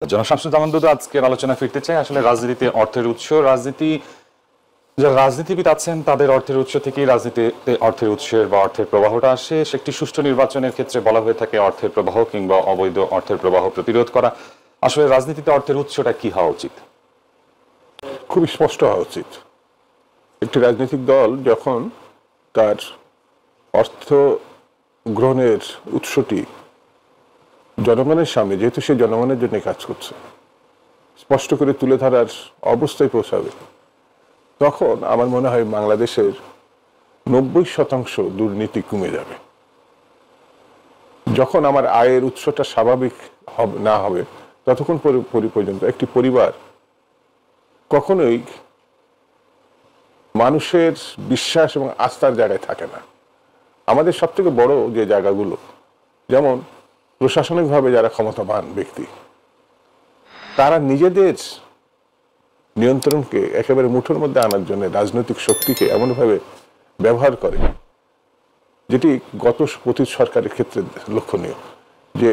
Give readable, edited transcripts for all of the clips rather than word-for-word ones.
জনাব শামসুজ্জামান দুদু আজকের আলোচনা ফিরতে চাই আসলে রাজনীতিতে অর্থের উৎস। যারা রাজনীতিবিদ আছেন তাদের অর্থের উৎস থেকেই রাজনীতিতে অর্থের উৎসের বা অর্থের প্রবাহটা আসে। একটি সুষ্ঠু নির্বাচনের ক্ষেত্রে বলা হয়ে থাকে অর্থের প্রবাহ কিংবা অবৈধ অর্থের প্রবাহ প্রতিরোধ করা। আসলে রাজনীতিতে অর্থের উৎসটা কি হওয়া উচিত? খুবই স্পষ্ট হওয়া উচিত। একটি রাজনৈতিক দল যখন তার অর্থ গ্রহণের উৎসটি জনগণের সামনে, যেহেতু সে জনগণের জন্য কাজ করছে, স্পষ্ট করে তুলে ধরার অবস্থায় পৌঁছাবে, তখন আমার মনে হয় বাংলাদেশের 90% দুর্নীতি কমে যাবে। যখন আমার আয়ের উৎসটা স্বাভাবিক না হবে ততক্ষণ পর্যন্ত একটি পরিবার কখনোই মানুষের বিশ্বাস এবং আস্থার জায়গায় থাকে না। আমাদের সব থেকে বড় যে জায়গাগুলো, যেমন প্রশাসনিকভাবে যারা ক্ষমতাবান ব্যক্তি, তারা নিজেদের নিয়ন্ত্রণকে একেবারে মুঠোর মধ্যে আনার জন্য রাজনৈতিক শক্তিকে এমনভাবে ব্যবহার করে, যেটি গত 25 সরকারের ক্ষেত্রে লক্ষণীয়, যে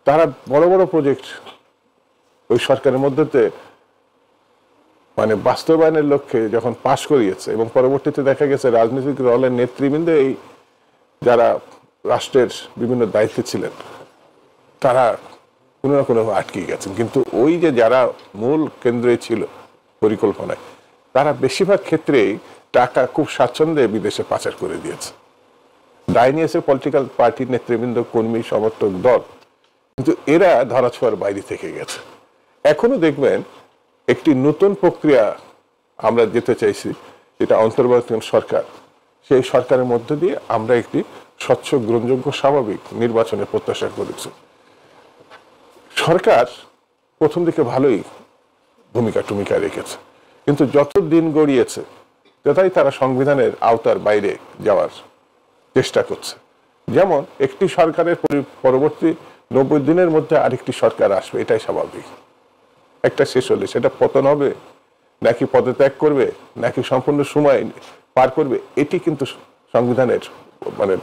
তারা বড় বড় প্রজেক্ট ওই সরকারের মধ্যে মানে বাস্তবায়নের লক্ষ্যে যখন পাশ করিয়েছে, এবং পরবর্তীতে দেখা গেছে রাজনৈতিক দলের নেতৃবৃন্দ এই যারা রাষ্ট্রের বিভিন্ন দায়িত্বে ছিলেন তারা কোনো না কোনোভাবে আটকে গেছেন। কিন্তু ওই যে যারা মূল কেন্দ্রে ছিল পরিকল্পনায়, তারা বেশিরভাগ ক্ষেত্রেই টাকা খুব স্বাচ্ছন্দ্যে বিদেশে পাচার করে দিয়েছে। দায় নিয়েছে পলিটিক্যাল পার্টির নেতৃবৃন্দ, কর্মী, সমর্থক দল, কিন্তু এরা ধরাছোঁয়ার বাইরে থেকে গেছে। এখনো দেখবেন একটি নতুন প্রক্রিয়া আমরা যেতে চাইছি, যেটা অন্তর্বর্তীকালীন সরকার, সেই সরকারের মধ্য দিয়ে আমরা একটি স্বচ্ছ, গ্রহণযোগ্য, স্বাভাবিক নির্বাচনের প্রত্যাশা করেছি। সরকার প্রথম দিকে ভালোই ভূমিকা রেখেছে, কিন্তু যত দিন গড়িয়েছে ততই তারা সংবিধানের আওতার বাইরে যাওয়ার চেষ্টা করছে। যেমন একটি সরকারের পরবর্তী 90 দিনের মধ্যে আরেকটি সরকার আসবে, এটাই স্বাভাবিক। একটা শেষ হলে সেটা পতন হবে নাকি পদত্যাগ করবে নাকি সম্পূর্ণ সময় পার করবে, এটি কিন্তু সংবিধানের মানে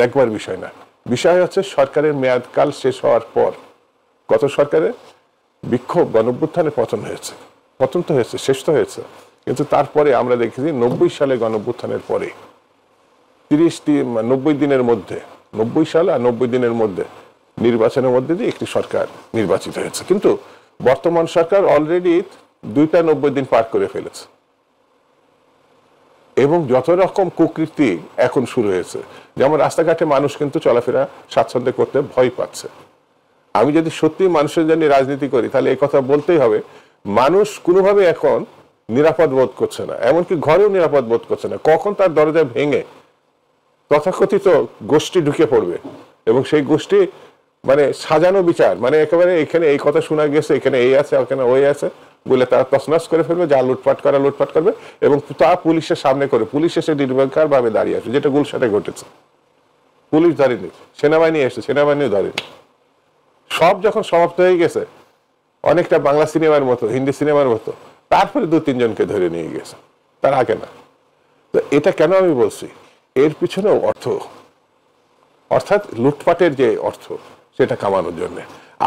দেখবার বিষয় না। বিষয় হচ্ছে সরকারের মেয়াদকাল শেষ হওয়ার পর, গত সরকারে বিক্ষোভ গণঅভ্যুত্থানে পতন তো হয়েছে, শেষ তো হয়েছে, কিন্তু তারপরে আমরা দেখেছি 90 সালে গণঅভ্যুত্থানের পরে 90 দিনের মধ্যে, 90 সাল আর 90 দিনের মধ্যে নির্বাচনের মধ্যে দিয়ে একটি সরকার নির্বাচিত হয়েছে। কিন্তু বর্তমান সরকার অলরেডি 2টা 90 দিন পার করে ফেলেছে, এবং যত রকম কুকীর্তি এখন শুরু হয়েছে। যেমন রাস্তাঘাটে মানুষ কিন্তু চলাফেরা স্বাচ্ছন্দ্যে করতে ভয় পাচ্ছে। আমি যদি সত্যি মানুষের জন্য রাজনীতি করি তাহলে এই কথা বলতেই হবে, মানুষ কোনোভাবে এখন নিরাপদ বোধ করছে না, এমনকি ঘরেও নিরাপদ বোধ করছে না। কখন তার দরজা ভেঙে তথাকথিত গোষ্ঠী ঢুকে পড়বে, এবং সেই গোষ্ঠী মানে সাজানো বিচার, মানে একেবারে এখানে এই কথা শোনা গেছে, এখানে এই আছে, ওখানে ওই আছে বলে তারা তছনছ করে ফেলবে, যা লুটপাট করবে, এবং তা পুলিশের সামনে করে পুলিশ এসে নির্বিকার ভাবে দাঁড়িয়ে আছে, যেটা গুলশানে ঘটেছে। পুলিশ ধরেনি, সেনাবাহিনী এসে সেনাবাহিনীও ধরেনি। সব যখন সমাপ্ত হয়ে গেছে, অনেকটা বাংলা সিনেমার মতো, হিন্দি সিনেমার মতো, তারপরে 2-3 জনকে ধরে নিয়ে গেছে, তার আগে না। তো এটা কেন আমি বলছি, এর পিছনেও অর্থাৎ লুটপাটের যে অর্থ, সেটা কামানোর জন্য।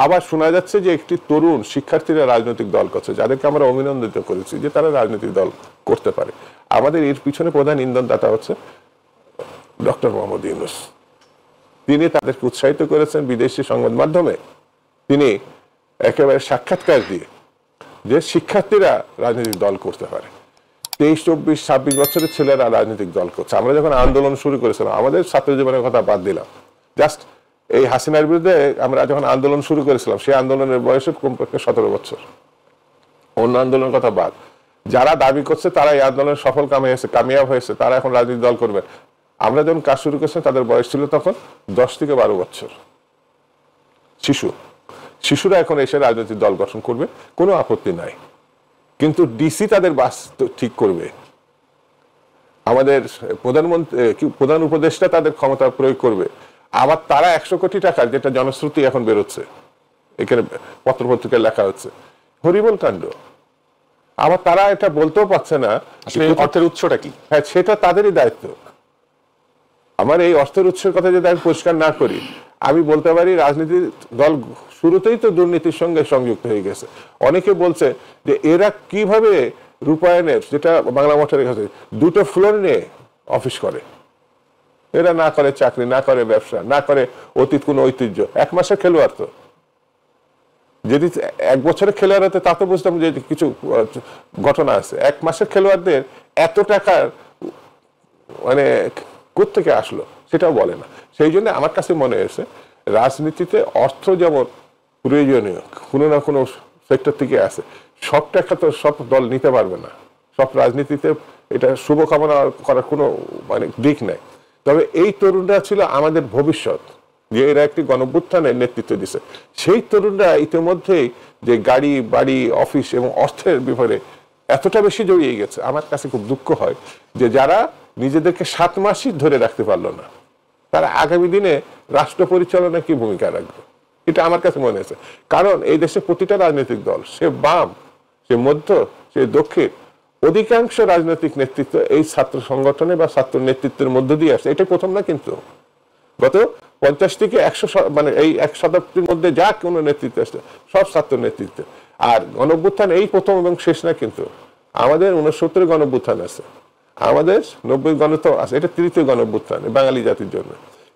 আবার শোনা যাচ্ছে যে একটি তরুণ শিক্ষার্থীরা রাজনৈতিক দল করছে, যাদেরকে আমরা অভিনন্দিত করেছি যে তারা রাজনৈতিক দল করতে পারে। আমাদের এর পিছনে প্রধান ইন্ধনদাতা হচ্ছে ডক্টর মোহাম্মদ ইউনূস। তিনি তাদেরকে উৎসাহিত করেছেন বিদেশি সংবাদ মাধ্যমে, তিনি একেবারে সাক্ষাৎকার দিয়ে যে শিক্ষার্থীরা রাজনৈতিক দল করতে পারে। 23, 24, 26 বছরের ছেলেরা রাজনৈতিক দল করছে। আমরা যখন আন্দোলন শুরু করেছিলাম, আমাদের ছাত্র জীবনের কথা বাদ দিলাম, জাস্ট এই হাসিনার বিরুদ্ধে আমরা যখন আন্দোলন শুরু করেছিলাম, সেই আন্দোলনের বয়স কমপক্ষে 17 বছর। অন্য আন্দোলনের কথা বাদ, যারা দাবি করছে তারা এই আন্দোলনের সফল কামিয়াব হয়েছে, তারা এখন রাজনৈতিক দল করবে। আমরা যখন কাজ শুরু করেছিলাম তাদের বয়স ছিল তখন 10 থেকে 12 বছর। শিশুরা এখন এসে রাজনৈতিক দল গঠন করবে, কোনো আপত্তি নাই। কিন্তু ডিসি তাদের বাস ঠিক করবে, আমাদের প্রধান উপদেষ্টা তাদের ক্ষমতা প্রয়োগ করবে। আবার তারা 100 কোটি টাকার, যেটা জনশ্রুতি এখন বেরোচ্ছে, এখানে পত্রপত্রিকায় লেখা হচ্ছে, হরিবোল কাণ্ড। আবার তারা এটা বলতেও পারছে না অর্থের উৎসটা কি। হ্যাঁ, সেটা তাদেরই দায়িত্ব। আমার এই অর্থের উৎসের কথা যদি আমি পরিষ্কার না করি, আমি বলতে পারি রাজনীতির দল শুরুতেই তো দুর্নীতির সঙ্গে সংযুক্ত হয়ে গেছে। অনেকে বলছে যে এরা কিভাবে রূপায়ণের, যেটা বাংলা মোটরের কাছে 2টো ফ্লোর নিয়ে অফিস করে, এরা না করে চাকরি, না করে ব্যবসা, না করে অতীত কোনো ঐতিহ্য। 1 মাসের খেলোয়াড় তো, যদি 1 বছরের খেলোয়াড় হতে তা তো বুঝতাম যে কিছু ঘটনা আছে। 1 মাসের খেলোয়াড়দের এত টাকার মানে কোত্থেকে আসলো সেটাও বলে না। সেই জন্য আমার কাছে মনে হয়েছে রাজনীতিতে অর্থ যেমন প্রয়োজনীয়, কোনো না কোনো সেক্টর থেকে আসে, সব টাকা তো সব দল নিতে পারবে না, সব রাজনীতিতে এটা শুভকামনা করার কোনো মানে দিক নাই। তবে এই তরুণরা ছিল আমাদের ভবিষ্যৎ, যে এরা একটি গণঅভ্যুত্থানের নেতৃত্ব দিছে। সেই তরুণরা ইতিমধ্যেই যে গাড়ি বাড়ি অফিস এবং অর্থের ব্যাপারে এতটা বেশি জড়িয়ে গেছে, আমার কাছে খুব দুঃখ হয় যে যারা নিজেদেরকে 7 মাসই ধরে রাখতে পারলো না, তারা আগামী দিনে রাষ্ট্র পরিচালনায় কি ভূমিকা রাখবে, এটা আমার কাছে মনে হয়েছে। কারণ এই দেশে প্রতিটা রাজনৈতিক দল, সে বাম, সে মধ্য, সে দক্ষিণ, অধিকাংশ রাজনৈতিক নেতৃত্ব এই ছাত্র সংগঠনে বা ছাত্র নেতৃত্বের মধ্য দিয়ে আসছে। এটা প্রথম না, কিন্তু গত 50 থেকে 100 মানে এই 1 শতাব্দীর মধ্যে যা কোনো নেতৃত্ব আসছে সব ছাত্র নেতৃত্ব। আর গণঅভ্যুত্থান এই প্রথম এবং শেষ না, কিন্তু আমাদের 69 গণঅভ্যুত্থান আছে, আমাদের 90 গণতন্ত্র আছে, এটা 3য় গণঅভ্যুত্থান বাঙালি জাতির জন্য।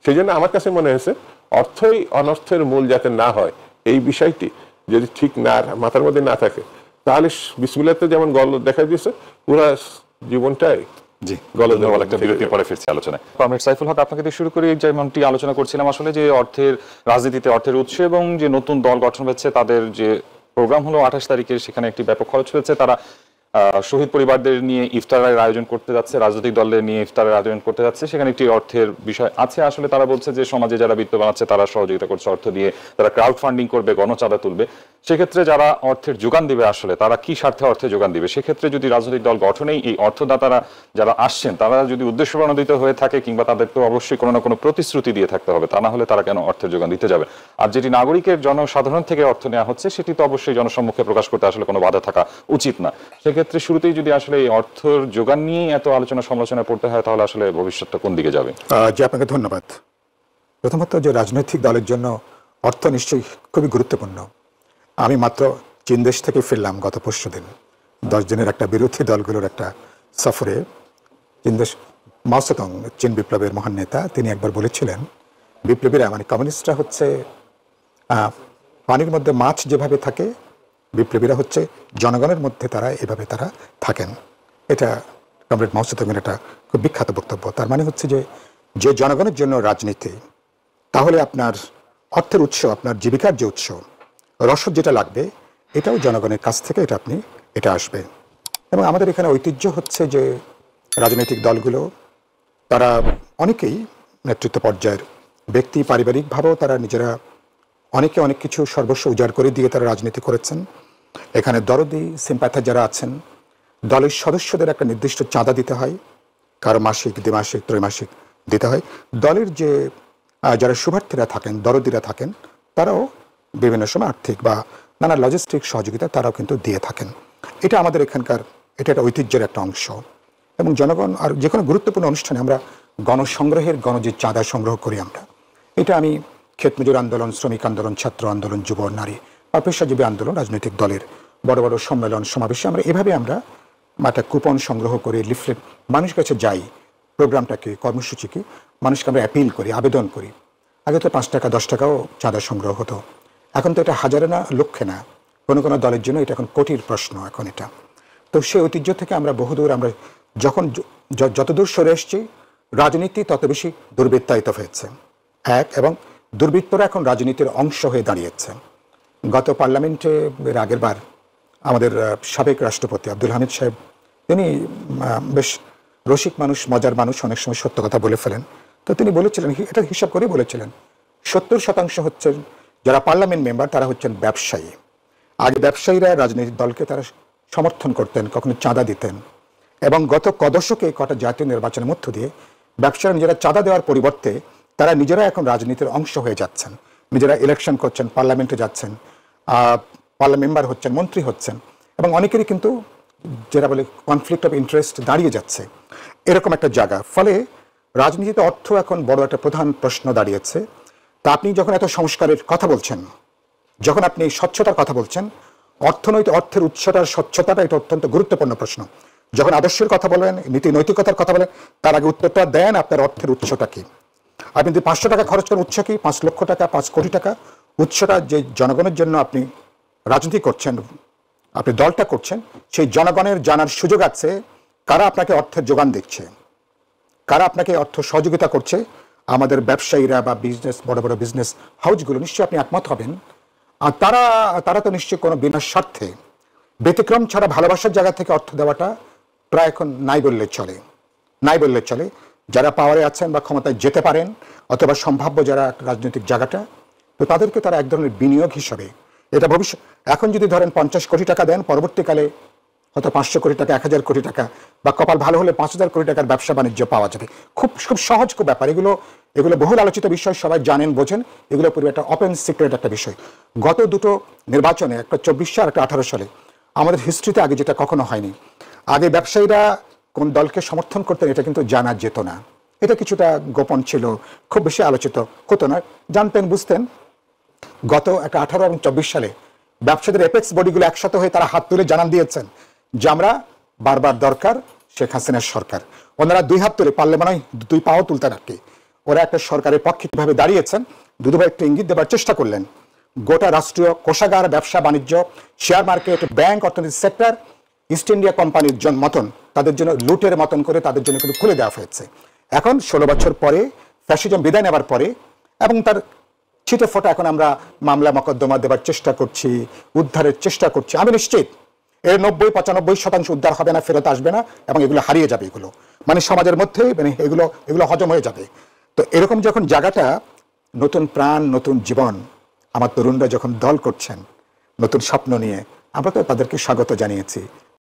সেই জন্য আমার কাছে মনে হয়েছে অর্থই অনর্থের মূল যাতে না হয়, এই বিষয়টি যদি ঠিক না মাথার মধ্যে না থাকে, তাহলে বিসমিল্লাহতে যেমন গল দেখা দিয়েছে, পুরো জীবনটাই জি, একটা বিরতির পরে ফিরছি আলোচনায়। কমরেড সাইফুল হক, আপনাকে দিয়ে শুরু করি। যেমনটি আলোচনা করছিলাম আসলে যে অর্থের রাজনীতিতে অর্থের উৎস এবং যে নতুন দল গঠন হচ্ছে তাদের যে প্রোগ্রাম হলো 28 তারিখে, সেখানে একটি ব্যাপক খরচ হয়েছে। তারা শহীদ পরিবারদের নিয়ে ইফতারের আয়োজন করতে যাচ্ছে, রাজনৈতিক দলের নিয়ে ইফতারের আয়োজন করতে যাচ্ছে, সেখানে একটি অর্থের বিষয় আছে। আসলে তারা বলছে যে সমাজে যারা বিত্তবান আছে তারা সহযোগিতা করছে অর্থ দিয়ে, তারা ক্রাউড ফান্ডিং করবে, গণচাঁদা তুলবে। সেক্ষেত্রে যারা অর্থের যোগান দিবে, আসলে তারা কি স্বার্থে অর্থের যোগান দিবে? সেক্ষেত্রে যদি রাজনৈতিক দল গঠনেই এই অর্থদাতারা যারা আসছেন তারা যদি উদ্দেশ্য প্রণোদিত হয়ে থাকে, কিংবা তাদেরকে অবশ্যই কোনো না কোনো প্রতিশ্রুতি দিয়ে থাকতে হবে, তা না হলে তারা কেন অর্থের যোগান দিতে যাবে? আর যেটি নাগরিকের জনসাধারণ থেকে অর্থ নেওয়া হচ্ছে সেটি তো অবশ্যই জনসম্মুখে প্রকাশ করতে আসলে কোনো বাধা থাকা উচিত না। সেক্ষেত্রে শুরুতেই যদি আসলে এই অর্থের যোগান নিয়েই এত আলোচনা সমালোচনা পড়তে হয়, তাহলে আসলে ভবিষ্যৎটা কোন দিকে যাবে? জি, আপনাকে ধন্যবাদ। প্রথমত, যে রাজনৈতিক দলের জন্য অর্থ নিশ্চয়ই খুবই গুরুত্বপূর্ণ। আমি মাত্র চীন দেশ থেকে ফিরলাম গত পরশুদিন, 10 দিনের একটা বিরোধী দলগুলোর একটা সফরে। চীন দেশ মাও সেতুং, চীন বিপ্লবের মহান নেতা, তিনি একবার বলেছিলেন বিপ্লবীরা মানে কমিউনিস্টরা হচ্ছে পানির মধ্যে মাছ যেভাবে থাকে, বিপ্লবীরা হচ্ছে জনগণের মধ্যে তারা এভাবে তারা থাকেন। এটা কমরেড মাও সেতুংয়ের একটা খুব বিখ্যাত বক্তব্য। তার মানে হচ্ছে যে যে জনগণের জন্য রাজনীতি, তাহলে আপনার অর্থের উৎস, আপনার জীবিকার যে উৎস, রসদ যেটা লাগবে, এটাও জনগণের কাছ থেকে এটা আসবে। এবং আমাদের এখানে ঐতিহ্য হচ্ছে যে রাজনৈতিক দলগুলো তারা অনেকেই নেতৃত্ব পর্যায়ের ব্যক্তি, পারিবারিকভাবেও তারা নিজেরা অনেকে অনেক কিছু সর্বস্ব উজাড় করে দিয়ে তারা রাজনীতি করেছেন। এখানে দরদি সিম্প্যাথার যারা আছেন, দলের সদস্যদের একটা নির্দিষ্ট চাঁদা দিতে হয়, কারো মাসিক, দ্বিমাসিক, ত্রৈমাসিক দিতে হয়। দলের যে যারা শুভার্থীরা থাকেন, দরদিরা থাকেন, তারাও বিভিন্ন সময় আর্থিক বা নানা লজিস্টিক সহযোগিতা তারাও কিন্তু দিয়ে থাকেন। এটা আমাদের এখানকার, এটা একটা ঐতিহ্যের একটা অংশ। এবং জনগণ আর যে কোনো গুরুত্বপূর্ণ অনুষ্ঠানে আমরা গণসংগ্রহের যে চাঁদা সংগ্রহ করি আমরা, এটা আমি ক্ষেত মজুর আন্দোলন, শ্রমিক আন্দোলন, ছাত্র আন্দোলন, যুব নারী বা পেশাজীবী আন্দোলন, রাজনৈতিক দলের বড় বড় সম্মেলন সমাবেশে আমরা এভাবে আমরা একটা কুপন সংগ্রহ করে লিফলেট মানুষের কাছে যাই, প্রোগ্রামটাকে, কর্মসূচিকে মানুষকে আমরা অ্যাপিল করি, আবেদন করি। আগে তো 5 টাকা 10 টাকাও চাঁদা সংগ্রহ হতো, এখন তো এটা হাজারে না লক্ষে না, কোনো কোনো দলের জন্য এটা এখন কোটির প্রশ্ন এখন এটা। তো সেই ঐতিহ্য থেকে আমরা বহুদূর, আমরা যখন যতদূর সরে এসছি, রাজনীতি তত বেশি দুর্বৃত্তায়িত হয়েছে এবং দুর্বৃত্তরা এখন রাজনীতির অংশ হয়ে দাঁড়িয়েছে। গত পার্লামেন্টে এর আগের বার আমাদের সাবেক রাষ্ট্রপতি আব্দুল হামিদ সাহেব, তিনি বেশ রসিক মানুষ, মজার মানুষ, অনেক সময় সত্য কথা বলে ফেলেন। তো তিনি বলেছিলেন, এটা হিসাব করে বলেছিলেন, 70% হচ্ছেন যারা পার্লামেন্ট মেম্বার তারা হচ্ছেন ব্যবসায়ী। আগে ব্যবসায়ীরা রাজনৈতিক দলকে তারা সমর্থন করতেন, কখনো চাঁদা দিতেন। এবং গত কদশকে কটা জাতীয় নির্বাচনের মধ্য দিয়ে ব্যবসায়ীরা নিজেরা চাঁদা দেওয়ার পরিবর্তে তারা নিজেরা এখন রাজনীতির অংশ হয়ে যাচ্ছেন, নিজেরা ইলেকশন করছেন, পার্লামেন্টে যাচ্ছেন, পার্লামেন্ট মেম্বার হচ্ছেন, মন্ত্রী হচ্ছেন, এবং অনেকেরই কিন্তু যেটা বলে কনফ্লিক্ট অফ ইন্টারেস্ট দাঁড়িয়ে যাচ্ছে, এরকম একটা জায়গা। ফলে রাজনীতিতে অর্থ এখন বড় একটা প্রধান প্রশ্ন দাঁড়িয়েছে তা আপনি যখন এত সংস্কারের কথা বলছেন, যখন আপনি স্বচ্ছতার কথা বলছেন, অর্থের উৎসটার স্বচ্ছতাটা এটা অত্যন্ত গুরুত্বপূর্ণ প্রশ্ন। যখন আদর্শের কথা বলেন, নীতি নৈতিকতার কথা বলেন, তার আগে উত্তরটা দেন আপনার অর্থের উৎসটা কি। আপনি যদি 500 টাকা খরচ করেন, উৎস কি? 5 লক্ষ টাকা, 5 কোটি টাকা। উৎসটা যে জনগণের জন্য আপনি রাজনীতি করছেন, আপনি দলটা করছেন, সেই জনগণের জানার সুযোগ আছে কারা আপনাকে অর্থের যোগান দিচ্ছে, কারা আপনাকে অর্থ সহযোগিতা করছে। আমাদের ব্যবসায়ীরা বা বড় বড় বিজনেস হাউসগুলো, নিশ্চয়ই আপনি একমত হবেন। আর তারা তো নিশ্চয়ই কোনো বিনা স্বার্থে, ব্যতিক্রম ছাড়া ভালোবাসার জায়গা থেকে অর্থ দেওয়াটা প্রায় এখন নাই বললে চলে। যারা পাওয়ারে আছেন বা ক্ষমতায় যেতে পারেন, অথবা সম্ভাব্য যারা রাজনৈতিক জায়গাটা, তো তাদেরকে তারা এক ধরনের বিনিয়োগ হিসাবে, এটা ভবিষ্যৎ, এখন যদি ধরেন 50 কোটি টাকা দেন, পরবর্তীকালে হয়তো 500 কোটি টাকা, 1000 কোটি টাকা, বা কপাল ভালো হলে 5000 কোটি টাকার ব্যবসা বাণিজ্য পাওয়া যাবে। খুব সহজ খুব ব্যাপার। এগুলো বহুল আলোচিত বিষয়, সবাই জানেন বোঝেন। এগুলো পুরো একটা ওপেন সিক্রেট একটা বিষয়। গত দুটো নির্বাচনে, একটা 24 সাল, একটা 18 সালে, আমাদের হিস্ট্রিতে আগে যেটা কখনো হয়নি। আগে ব্যবসায়ীরা কোন দলকে সমর্থন করতেন এটা কিন্তু জানা যেত না, এটা কিছুটা গোপন ছিল, খুব বেশি আলোচিত হতো না, জানতেন বুঝতেন। গত একটা 18 এবং 24 সালে ব্যবসায়ীদের এপেক্স বডিগুলো একসাথে হয়ে তারা হাত তুলে জানান দিয়েছেন যে আমরা বারবার দরকার শেখ হাসিনার সরকার। ওনারা 2 হাত তুলে, পারলে মনে হয় 2 পাও তুলতেন আর কি। ওরা একটা সরকারের পক্ষে কিভাবে দাঁড়িয়েছেন, দুদুভাই একটু ইঙ্গিত দেবার চেষ্টা করলেন। গোটা রাষ্ট্রীয় কোষাগার, ব্যবসা বাণিজ্য, শেয়ার মার্কেট, ব্যাংক, অর্থনীতি সেক্টর, ইস্ট ইন্ডিয়া কোম্পানির মতন তাদের জন্য লুটের মতন করে তাদের জন্য কিন্তু খুলে দেওয়া হয়েছে। এখন 16 বছর পরে, ফ্যাসিজম বিদায় নেবার পরে, এবং তার ছিটে ফোটা এখন আমরা মামলা মকদ্দমা দেবার চেষ্টা করছি, উদ্ধারের চেষ্টা করছি। আমি নিশ্চিত এর 90-95% উদ্ধার হবে না, ফেরত আসবে না, এবং এগুলো হারিয়ে যাবে। এগুলো মানে সমাজের মধ্যে, মানে এগুলো হজম হয়ে যাবে। তো এরকম যখন জায়গাটা, নতুন প্রাণ, নতুন জীবন, আমার তরুণরা যখন দল করছেন নতুন স্বপ্ন নিয়ে, আমরা তো তাদেরকে স্বাগত জানিয়েছি।